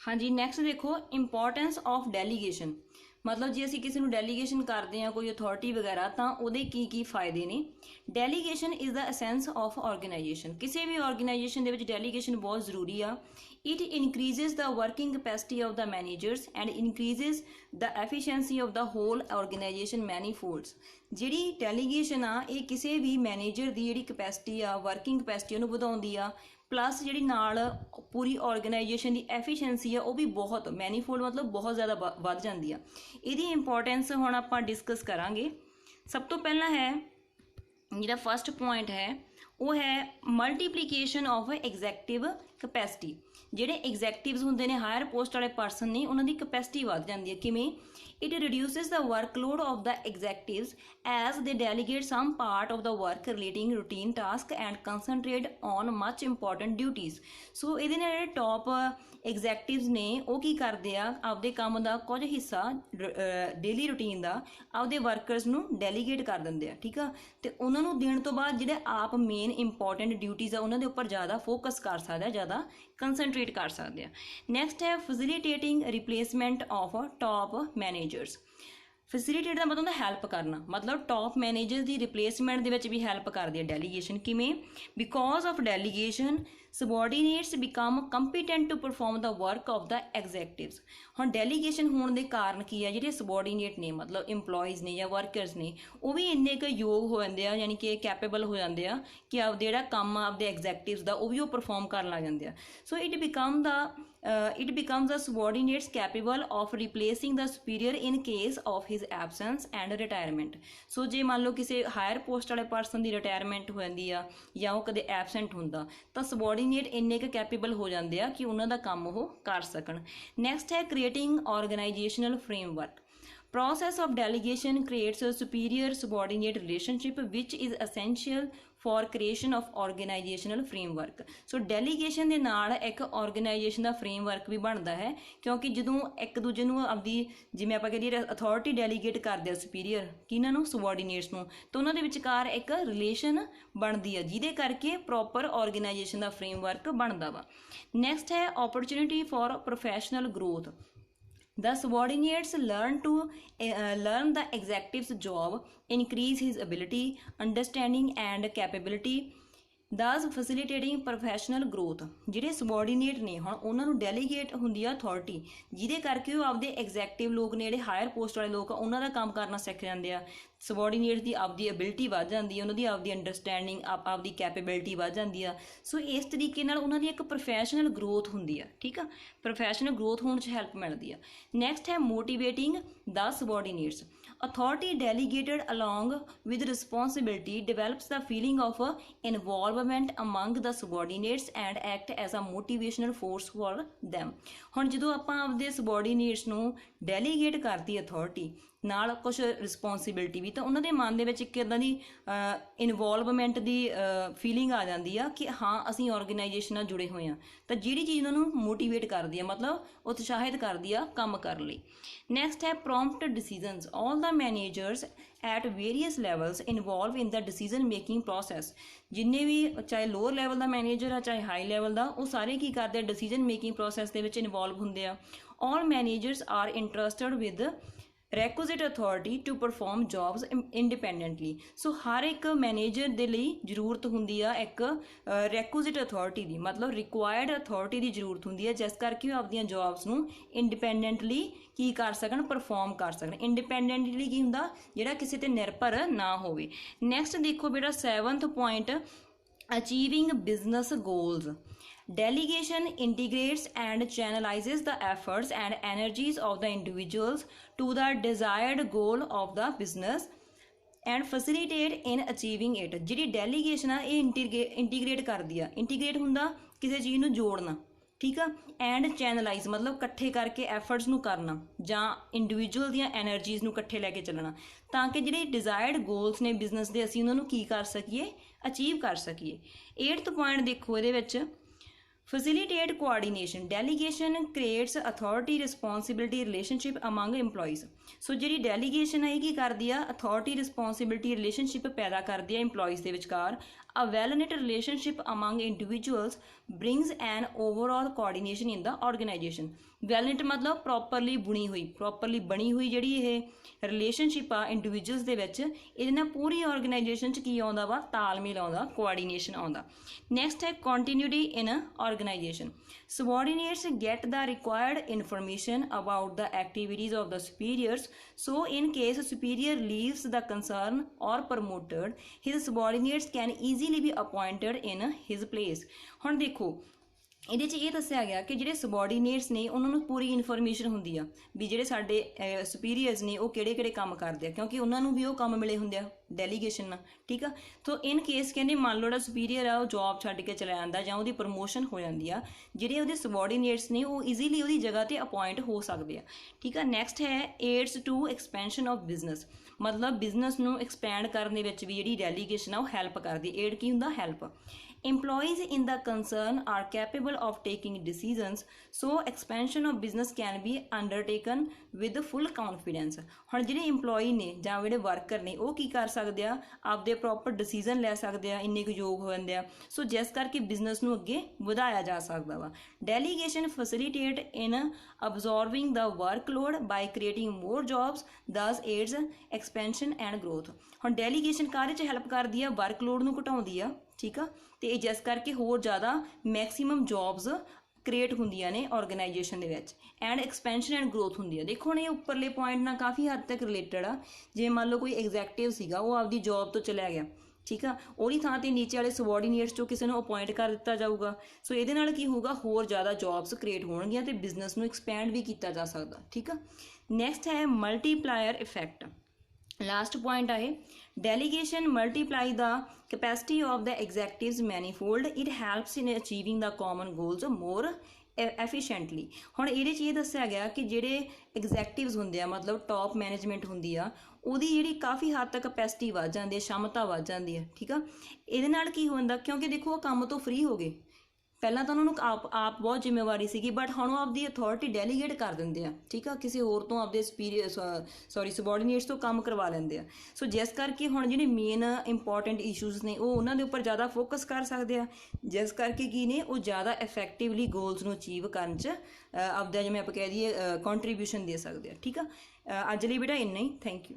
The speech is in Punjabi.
हाँ जी, नैक्सट देखो इंपॉर्टेंस ऑफ डेलीगेशन। मतलब जे ਅਸੀਂ ਕਿਸੇ ਨੂੰ ਡੈਲੀਗੇਸ਼ਨ ਕਰਦੇ ਹਾਂ ਕੋਈ ਅਥਾਰਟੀ ਵਗੈਰਾ ਤਾਂ ਉਹਦੇ ਕੀ ਫਾਇਦੇ ਨੇ। Delegation is the essence of organisation. ਕਿਸੇ ਵੀ ਆਰਗੇਨਾਈਜੇਸ਼ਨ ਦੇ ਵਿੱਚ ਡੈਲੀਗੇਸ਼ਨ ਬਹੁਤ ਜ਼ਰੂਰੀ ਆ। It increases the working capacity of the managers and increases the efficiency of the whole organization manifolds। ਜਿਹੜੀ ਡੈਲੀਗੇਸ਼ਨ ਆ ਇਹ ਕਿਸੇ ਵੀ ਮੈਨੇਜਰ ਦੀ ਜਿਹੜੀ ਕਪੈਸਿਟੀ ਆ ਵਰਕਿੰਗ ਕਪੈਸਿਟੀ ਉਹਨੂੰ ਵਧਾਉਂਦੀ ਆ, ਪਲੱਸ ਜਿਹੜੀ ਨਾਲ ਪੂਰੀ ਆਰਗੇਨਾਈਜੇਸ਼ਨ ਦੀ ਐਫੀਸ਼ੀਐਂਸੀ ਆ ਉਹ ਵੀ ਬਹੁਤ ਮੈਨੀਫੋਲਡ ਮਤਲਬ ਬਹੁਤ ਜ਼ਿਆਦਾ ਵੱਧ ਜਾਂਦੀ ਆ। ਇਹਦੀ ਇੰਪੋਰਟੈਂਸ ਹੁਣ ਆਪਾਂ ਡਿਸਕਸ ਕਰਾਂਗੇ। ਸਭ ਤੋਂ ਪਹਿਲਾਂ ਹੈ ਜਿਹੜਾ ਫਸਟ ਪੁਆਇੰਟ ਹੈ ਉਹ ਹੈ ਮਲਟੀਪਲੀਕੇਸ਼ਨ ਆਫ ਐਗਜ਼ੈਕਟਿਵ ਕਪੈਸਿਟੀ। ਜਿਹੜੇ ਐਗਜ਼ੈਕਟਿਵਸ ਹੁੰਦੇ ਨੇ ਹਾਇਰ ਪੋਸਟ ਵਾਲੇ ਪਰਸਨ ਨੇ ਉਹਨਾਂ ਦੀ ਕਪੈਸਿਟੀ ਵੱਧ ਜਾਂਦੀ ਹੈ। ਕਿਵੇਂ? It reduces the workload of the executives as they delegate some part of the work relating routine tasks and concentrate on much important duties। ਸੋ ਇਹਦੇ ਨਾਲ ਜਿਹੜੇ ਟੌਪ ਐਗਜ਼ੈਕਟਿਵਸ ਨੇ ਉਹ ਕੀ ਕਰਦੇ ਆ ਆਪਦੇ ਕੰਮ ਦਾ ਕੁਝ ਹਿੱਸਾ ਡੇਲੀ ਰੂਟੀਨ ਦਾ ਆਪਦੇ ਵਰਕਰਸ ਨੂੰ ਡੈਲੀਗੇਟ ਕਰ ਦਿੰਦੇ ਆ। ਠੀਕ ਆ, ਤੇ ਉਹਨਾਂ ਨੂੰ ਦੇਣ ਤੋਂ ਬਾਅਦ ਜਿਹੜੇ ਆਪ ਮੇਨ ਇੰਪੋਰਟੈਂਟ ਡਿਊਟੀਜ਼ ਆ ਉਹਨਾਂ ਦੇ ਉੱਪਰ ਜ਼ਿਆਦਾ ਫੋਕਸ ਕਰ ਸਕਦੇ ਆ, ਜ਼ਿਆਦਾ ਕੰਸਨਟਰੇਟ ਕਰ ਸਕਦੇ ਆ। ਨੈਕਸਟ ਹੈ ਫੈਸਿਲੀਟੇਟਿੰਗ ਰਿਪਲੇਸਮੈਂਟ ਆਫ ਟੌਪ ਮੈਨੇਜਰਸ। ਫੈਸਿਲੀਟੇਟ ਦਾ ਮਤਲਬ ਹੁੰਦਾ ਹੈਲਪ ਕਰਨਾ, ਮਤਲਬ ਟੌਪ ਮੈਨੇਜਰ ਦੀ ਰਿਪਲੇਸਮੈਂਟ ਦੇ ਵਿੱਚ ਵੀ ਹੈਲਪ ਕਰਦੀ ਹੈ ਡੈਲੀਗੇਸ਼ਨ। ਕਿਵੇਂ? Because of delegation subordinates become competent to perform the work of the executives. ਹੁਣ ਡੈਲੀਗੇਸ਼ਨ ਹੋਣ ਦੇ ਕਾਰਨ ਕੀ ਹੈ, ਜਿਹੜੇ ਸਬੋਰਡੀਨੇਟ ਨੇ ਮਤਲਬ ਇੰਪਲੋਈਜ਼ ਨੇ ਜਾਂ ਵਰਕਰਸ ਨੇ ਉਹ ਵੀ ਇੰਨੇ ਕੁ ਯੋਗ ਹੋ ਜਾਂਦੇ ਆ, ਯਾਨੀ ਕਿ ਕੈਪੇਬਲ ਹੋ ਜਾਂਦੇ ਆ ਕਿ ਆਪਦੇ ਜਿਹੜਾ ਕੰਮ ਆਪਦੇ ਐਗਜ਼ੈਕਟਿਵਸ ਦਾ ਉਹ ਵੀ ਉਹ ਪਰਫਾਰਮ ਕਰਨ ਲੱਗ ਜਾਂਦੇ ਆ। So it becomes the subordinates capable of replacing the superior in case of his absence and retirement। ਸੋ ਜੇ ਮੰਨ ਲਓ ਕਿਸੇ ਹਾਇਰ ਪੋਸਟ ਵਾਲੇ ਪਰਸਨ ਦੀ ਰਿਟਾਇਰਮੈਂਟ ਹੋ ਜਾਂਦੀ ਆ ਜਾਂ ਉਹ ਕਦੇ ਐਬਸੈਂਟ ਹੁੰਦਾ ਤਾਂ ਸਬੋਰਡੀਨੇਟ ਇੰਨੇ ਕੁ ਕੈਪੇਬਲ ਹੋ ਜਾਂਦੇ ਆ ਕਿ ਉਹਨਾਂ ਦਾ ਕੰਮ ਉਹ ਕਰ ਸਕਣ। ਨੈਕਸਟ ਹੈ creating organisational framework. Process of delegation creates a superior subordinate relationship which is essential for creation of organizational framework। So delegation ਦੇ ਨਾਲ ਇੱਕ ਆਰਗੇਨਾਈਜੇਸ਼ਨ ਦਾ ਫਰੇਮਵਰਕ ਵੀ ਬਣਦਾ ਹੈ, ਕਿਉਂਕਿ ਜਦੋਂ ਇੱਕ ਦੂਜੇ ਨੂੰ ਆਪਦੀ ਜਿਵੇਂ ਆਪਾਂ ਕਹੀਏ ਅਥਾਰਟੀ ਡੈਲੀਗੇਟ ਕਰਦੇ ਆ ਸੁਪੀਰੀਅਰ ਕਿਹਨਾਂ ਨੂੰ, ਸਬੋਰਡੀਨੇਟਸ ਨੂੰ, ਤਾਂ ਉਹਨਾਂ ਦੇ ਵਿਚਕਾਰ ਇੱਕ ਰਿਲੇਸ਼ਨ ਬਣਦੀ ਆ ਜਿਹਦੇ ਕਰਕੇ ਪ੍ਰੋਪਰ ਆਰਗੇਨਾਈਜੇਸ਼ਨ ਦਾ ਫਰੇਮਵਰਕ ਬਣਦਾ ਵਾ। ਨੈਕਸਟ ਹੈ opportunity for professional growth. The subordinates learn the executive's job, increase his ability, understanding and capability, thus facilitating professional growth। ਜਿਹੜੇ ਸਬੋਰਡੀਨੇਟ ਨੇ ਹੁਣ ਉਹਨਾਂ ਨੂੰ ਡੈਲੀਗੇਟ ਹੁੰਦੀ ਆ ਅਥਾਰਟੀ ਜਿਹਦੇ ਕਰਕੇ ਉਹ ਆਪਦੇ ਐਗਜ਼ੈਕਟਿਵ ਲੋਕ ਨੇ ਜਿਹੜੇ ਹਾਇਰ ਪੋਸਟ ਵਾਲੇ ਲੋਕ ਆ ਉਹਨਾਂ ਦਾ ਕੰਮ ਕਰਨਾ ਸਿੱਖ ਜਾਂਦੇ ਆ। ਸਬੋਰਡੀਨੇਟ ਦੀ ਆਪਦੀ ਐਬਿਲਿਟੀ ਵੱਧ ਜਾਂਦੀ ਹੈ, ਉਹਨਾਂ ਦੀ ਆਪਦੀ ਅੰਡਰਸਟੈਂਡਿੰਗ ਆਪਦੀ ਕੈਪੇਬਿਲਿਟੀ ਵੱਧ ਜਾਂਦੀ ਆ। ਸੋ ਇਸ ਤਰੀਕੇ ਨਾਲ ਉਹਨਾਂ ਦੀ ਇੱਕ ਪ੍ਰੋਫੈਸ਼ਨਲ ਗਰੋਥ ਹੁੰਦੀ ਆ। ਠੀਕ ਆ, ਪ੍ਰੋਫੈਸ਼ਨਲ ਗਰੋਥ ਹੋਣ 'ਚ ਹੈਲਪ ਮਿਲਦੀ ਆ। ਨੈਕਸਟ ਹੈ ਮੋਟੀਵੇਟਿੰਗ ਦਾ ਸਬੋਰਡੀਨੇਟਸ। Authority delegated along with responsibility develops the feeling of involvement among the subordinates and act as a motivational force for them। ਹੁਣ ਜਦੋਂ ਆਪਾਂ ਆਪਦੇ subordinates ਨੂੰ delegate ਕਰਦੀ authority ਨਾਲ ਕੁਛ ਰਿਸਪੌਂਸਿਬਿਲਿਟੀ ਵੀ, ਤਾਂ ਉਹਨਾਂ ਦੇ ਮਨ ਦੇ ਵਿੱਚ ਇੱਕ ਇੱਦਾਂ ਦੀ ਇਨਵੋਲਵਮੈਂਟ ਦੀ ਫੀਲਿੰਗ ਆ ਜਾਂਦੀ ਆ ਕਿ ਹਾਂ ਅਸੀਂ ਆਰਗੇਨਾਈਜੇਸ਼ਨ ਨਾਲ ਜੁੜੇ ਹੋਏ ਹਾਂ, ਤਾਂ ਜਿਹੜੀ ਚੀਜ਼ ਉਹਨਾਂ ਨੂੰ ਮੋਟੀਵੇਟ ਕਰਦੀ ਆ ਮਤਲਬ ਉਤਸ਼ਾਹਿਤ ਕਰਦੀ ਆ ਕੰਮ ਕਰਨ ਲਈ। ਨੈਕਸਟ ਹੈ prompt decisions. All the managers at various levels involve in the decision making process. ਜਿੰਨੇ ਵੀ ਚਾਹੇ ਲੋਅਰ ਲੈਵਲ ਦਾ ਮੈਨੇਜਰ ਆ ਚਾਹੇ ਹਾਈ ਲੈਵਲ ਦਾ, ਉਹ ਸਾਰੇ ਕੀ ਕਰਦੇ ਆ ਡਿਸੀਜ਼ਨ ਮੇਕਿੰਗ ਪ੍ਰੋਸੈਸ ਦੇ ਵਿੱਚ ਇਨਵੋਲਵ ਹੁੰਦੇ ਆ। All managers are interested with requisite authority to perform jobs independently। So ਹਰ ਇੱਕ ਮੈਨੇਜਰ ਦੇ ਲਈ ਜ਼ਰੂਰਤ ਹੁੰਦੀ ਆ ਇੱਕ requisite authority ਦੀ, ਮਤਲਬ ਰਿਕੁਆਇਰਡ ਅਥਾਰਟੀ ਦੀ ਜ਼ਰੂਰਤ ਹੁੰਦੀ ਹੈ ਜਿਸ ਕਰਕੇ ਉਹ ਆਪਦੀਆਂ ਜੌਬਸ ਨੂੰ ਇੰਡੀਪੈਂਡੈਂਟਲੀ ਕੀ ਕਰ ਸਕਣ, ਪਰਫਾਰਮ ਕਰ ਸਕਣ। ਇੰਡੀਪੈਂਡੈਂਟਲੀ ਕੀ ਹੁੰਦਾ, ਜਿਹੜਾ ਕਿਸੇ ਤੇ ਨਿਰਭਰ ਨਾ ਹੋਵੇ। ਨੈਕਸਟ ਦੇਖੋ ਬੇਟਾ 7th point, achieving business goals. Delegation integrates and channelizes the efforts and energies of the individuals to the desired goal of the business and facilitate in achieving it। ਜਿਹੜੀ ਡੈਲੀਗੇਸ਼ਨ ਆ ਇਹ ਇੰਟੀਗ੍ਰੇਟ ਕਰਦੀ ਆ। ਇੰਟੀਗ੍ਰੇਟ ਹੁੰਦਾ ਕਿਸੇ ਚੀਜ਼ ਨੂੰ ਜੋੜਨਾ, ਠੀਕ ਆ, ਐਂਡ ਚੈਨਲਾਈਜ਼ ਮਤਲਬ ਇਕੱਠੇ ਕਰਕੇ ਐਫਰਟਸ ਨੂੰ ਕਰਨਾ ਜਾਂ ਇੰਡੀਵਿਜੂਅਲ ਦੀਆਂ ਐਨਰਜੀਜ਼ ਨੂੰ ਇਕੱਠੇ ਲੈ ਕੇ ਚੱਲਣਾ ਤਾਂ ਕਿ ਜਿਹੜੇ ਡਿਜ਼ਾਇਰਡ ਗੋਲਸ ਨੇ ਬਿਜ਼ਨਸ ਦੇ ਅਸੀਂ ਉਹਨਾਂ ਨੂੰ ਕੀ ਕਰ ਸਕੀਏ, ਅਚੀਵ ਕਰ ਸਕੀਏ। 8th ਪੁਆਇੰਟ ਦੇਖੋ ਇਹਦੇ ਵਿੱਚ, facilitate coordination। delegation creates authority responsibility relationship among employees। ਸੋ ਜਿਹੜੀ ਡੈਲੀਗੇਸ਼ਨ ਹੈ ਇਹ ਕੀ ਕਰਦੀ ਆ, ਅਥਾਰਟੀ ਰਿਸਪੌਂਸਿਬਿਲਿਟੀ ਰਿਲੇਸ਼ਨਸ਼ਿਪ ਪੈਦਾ ਕਰਦੀ ਆ ਇੰਪਲੋਈਜ਼ ਦੇ ਵਿਚਕਾਰ A well-knit relationship among individuals brings an overall coordination in the organization. Well-knit मतलब properly बुनी हुई, properly बनी हुई ਜਿਹੜੀ ਇਹ ਰਿਲੇਸ਼ਨਸ਼ਿਪ ਆ ਇੰਡੀਵਿਜੂਅਲਸ ਦੇ ਵਿੱਚ, ਇਹਦੇ ਨਾਲ ਪੂਰੀ ਆਰਗੇਨਾਈਜੇਸ਼ਨ 'ਚ ਕੀ ਆਉਂਦਾ ਵਾ, ਤਾਲਮੇਲ ਆਉਂਦਾ, ਕੋਆਰਡੀਨੇਸ਼ਨ ਆਉਂਦਾ। ਨੈਕਸਟ ਹੈ continuity in organisation. Subordinates get the required information about the activities of the superiors, so in case superior leaves the concern or promoted, his subordinates can easily be appointed in his place। ਹੁਣ ਦੇਖੋ ਇਹਦੇ 'ਚ ਇਹ ਦੱਸਿਆ ਗਿਆ ਕਿ ਜਿਹੜੇ ਸਬੋਰਡੀਨੇਟਸ ਨੇ ਉਹਨਾਂ ਨੂੰ ਪੂਰੀ ਇਨਫੋਰਮੇਸ਼ਨ ਹੁੰਦੀ ਆ ਵੀ ਜਿਹੜੇ ਸਾਡੇ ਸੁਪੀਰੀਅਰਸ ਨੇ ਉਹ ਕਿਹੜੇ ਕਿਹੜੇ ਕੰਮ ਕਰਦੇ ਆ, ਕਿਉਂਕਿ ਉਹਨਾਂ ਨੂੰ ਵੀ ਉਹ ਕੰਮ ਮਿਲੇ ਹੁੰਦੇ ਆ ਡੈਲੀਗੇਸ਼ਨ ਨਾਲ, ਠੀਕ ਆ। ਤਾਂ ਇਨ ਕੇਸ ਕਹਿੰਦੇ ਮੰਨ ਲਓ ਜਿਹੜਾ ਸੁਪੀਰੀਅਰ ਆ ਉਹ ਜੋਬ ਛੱਡ ਕੇ ਚਲਾ ਜਾਂਦਾ ਜਾਂ ਉਹਦੀ ਪ੍ਰਮੋਸ਼ਨ ਹੋ ਜਾਂਦੀ ਆ, ਜਿਹੜੇ ਉਹਦੇ ਸਬੋਰਡੀਨੇਟਸ ਨੇ ਉਹ ਈਜ਼ੀਲੀ ਉਹਦੀ ਜਗ੍ਹਾ 'ਤੇ ਅਪੋਇੰਟ ਹੋ ਸਕਦੇ ਆ, ਠੀਕ ਆ। ਨੈਕਸਟ ਹੈ aids to expansion of business, ਮਤਲਬ ਬਿਜ਼ਨਸ ਨੂੰ ਐਕਸਪੈਂਡ ਕਰਨ ਦੇ ਵਿੱਚ ਵੀ ਜਿਹੜੀ ਡੈਲੀਗੇਸ਼ਨ ਆ ਉਹ ਹੈਲਪ ਕਰਦੀ। ਏਡ ਕੀ ਹੁੰਦਾ, help. Employees in the concern are capable of taking decisions, so expansion of business can be undertaken with full confidence। ਹੁਣ ਜਿਹੜੇ EMPLOYE ਨੇ ਜਾਂ ਜਿਹੜੇ ਵਰਕਰ ਨੇ ਉਹ ਕੀ ਕਰ ਸਕਦੇ ਆ, ਆਪਦੇ ਪ੍ਰੋਪਰ ਡਿਸੀਜ਼ਨ ਲੈ ਸਕਦੇ ਆ, ਇੰਨੇ ਕੁ ਯੋਗ ਹੋ ਜਾਂਦੇ ਆ, ਸੋ ਜਿਸ ਕਰਕੇ ਬਿਜ਼ਨਸ ਨੂੰ ਅੱਗੇ ਵਧਾਇਆ ਜਾ ਸਕਦਾ ਵਾ। Delegation facilitate in absorbing the workload by creating more jobs, thus aids expansion and growth। ਹੁਣ ਡੈਲੀਗੇਸ਼ਨ ਕਾਹਦੇ 'ਚ ਹੈਲਪ ਕਰਦੀ ਆ, ਵਰਕਲੋਡ ਨੂੰ ਘਟਾਉਂਦੀ ਆ, ਠੀਕ ਆ, ਤੇ ਜਿਸ ਕਰਕੇ ਹੋਰ ਜ਼ਿਆਦਾ ਮੈਕਸੀਮਮ ਜੌਬਸ ਕ੍ਰੀਏਟ ਹੁੰਦੀਆਂ ਨੇ ਆਰਗੇਨਾਈਜੇਸ਼ਨ ਦੇ ਵਿੱਚ, ਐਂਡ ਐਕਸਪੈਂਸ਼ਨ ਐਂਡ ਗਰੋਥ ਹੁੰਦੀ ਆ। ਦੇਖੋ ਹੁਣ ਇਹ ਉੱਪਰਲੇ ਪੁਆਇੰਟ ਨਾਲ ਕਾਫੀ ਹੱਦ ਤੱਕ ਰਿਲੇਟਡ ਆ। ਜੇ ਮੰਨ ਲਓ ਕੋਈ ਐਗਜ਼ੈਕਟਿਵ ਸੀਗਾ ਉਹ ਆਪਦੀ ਜੌਬ ਤੋਂ ਚਲਿਆ ਗਿਆ, ਠੀਕ ਆ, ਉਹਦੀ ਥਾਂ 'ਤੇ ਨੀਚੇ ਵਾਲੇ ਸਬੋਰਡੀਨੇਟਸ 'ਚੋਂ ਕਿਸੇ ਨੂੰ ਅਪੋਇੰਟ ਕਰ ਦਿੱਤਾ ਜਾਊਗਾ, ਸੋ ਇਹਦੇ ਨਾਲ ਕੀ ਹੋਊਗਾ, ਹੋਰ ਜ਼ਿਆਦਾ ਜੌਬਸ ਕ੍ਰੀਏਟ ਹੋਣਗੀਆਂ ਤੇ ਬਿਜ਼ਨਸ ਨੂੰ ਐਕਸਪੈਂਡ ਵੀ ਕੀਤਾ ਜਾ ਸਕਦਾ, ਠੀਕ ਆ। ਨੈਕਸਟ ਹੈ ਮਲਟੀਪਲਾਇਰ ਇਫੈਕਟ। ਲਾਸਟ ਪੁਆਇੰਟ ਆ ਇਹ, delegation multiply the capacity of the executives manifold, it helps in achieving the common goals more efficiently। ਹੁਣ ਇਹਦੇ 'ਚ ਇਹ ਦੱਸਿਆ ਗਿਆ ਕਿ ਜਿਹੜੇ ਐਗਜ਼ੈਕਟਿਵਸ ਹੁੰਦੇ ਆ, ਮਤਲਬ ਟੌਪ ਮੈਨੇਜਮੈਂਟ ਹੁੰਦੀ ਆ, ਉਹਦੀ ਜਿਹੜੀ ਕਾਫੀ ਹੱਦ ਤੱਕ ਕਪੈਸਿਟੀ ਵੱਧ ਜਾਂਦੀ ਹੈ, ਸ਼ਮਤਾ ਵੱਧ ਜਾਂਦੀ ਹੈ, ਠੀਕ ਆ। ਇਹਦੇ ਨਾਲ ਕੀ ਹੁੰਦਾ, ਕਿਉਂਕਿ ਦੇਖੋ ਉਹ ਕੰਮ ਤੋਂ ਫ੍ਰੀ ਹੋ ਗਏ, ਪਹਿਲਾਂ ਤਾਂ ਉਹਨਾਂ ਨੂੰ ਆਪ ਬਹੁਤ ਜ਼ਿੰਮੇਵਾਰੀ ਸੀਗੀ, ਬਟ ਹੁਣ ਉਹ ਆਪਦੀ ਅਥਾਰਟੀ ਡੈਲੀਗੇਟ ਕਰ ਦਿੰਦੇ ਆ, ਠੀਕ ਆ, ਕਿਸੇ ਹੋਰ ਤੋਂ ਆਪਦੇ ਸਬੋਰਡੀਨੇਟਸ ਤੋਂ ਕੰਮ ਕਰਵਾ ਲੈਂਦੇ ਆ। ਸੋ ਜਿਸ ਕਰਕੇ ਹੁਣ ਜਿਹੜੇ ਮੇਨ ਇੰਪੋਰਟੈਂਟ ਇਸ਼ੂਜ਼ ਨੇ ਉਹ ਉਹਨਾਂ ਦੇ ਉੱਪਰ ਜ਼ਿਆਦਾ ਫੋਕਸ ਕਰ ਸਕਦੇ ਆ, ਜਿਸ ਕਰਕੇ ਕੀ ਨੇ ਉਹ ਜ਼ਿਆਦਾ ਇਫੈਕਟਿਵਲੀ ਗੋਲਸ ਨੂੰ ਅਚੀਵ ਕਰਨ 'ਚ ਆਪਦਾ ਜਿਵੇਂ ਆਪਾਂ ਕਹਿ ਦਈਏ ਕੰਟਰੀਬਿਊਸ਼ਨ ਦੇ ਸਕਦੇ ਆ, ਠੀਕ ਆ। ਅੱਜ ਲਈ ਬੇਟਾ ਇੰਨਾ ਹੀ, ਥੈਂਕ ਯੂ।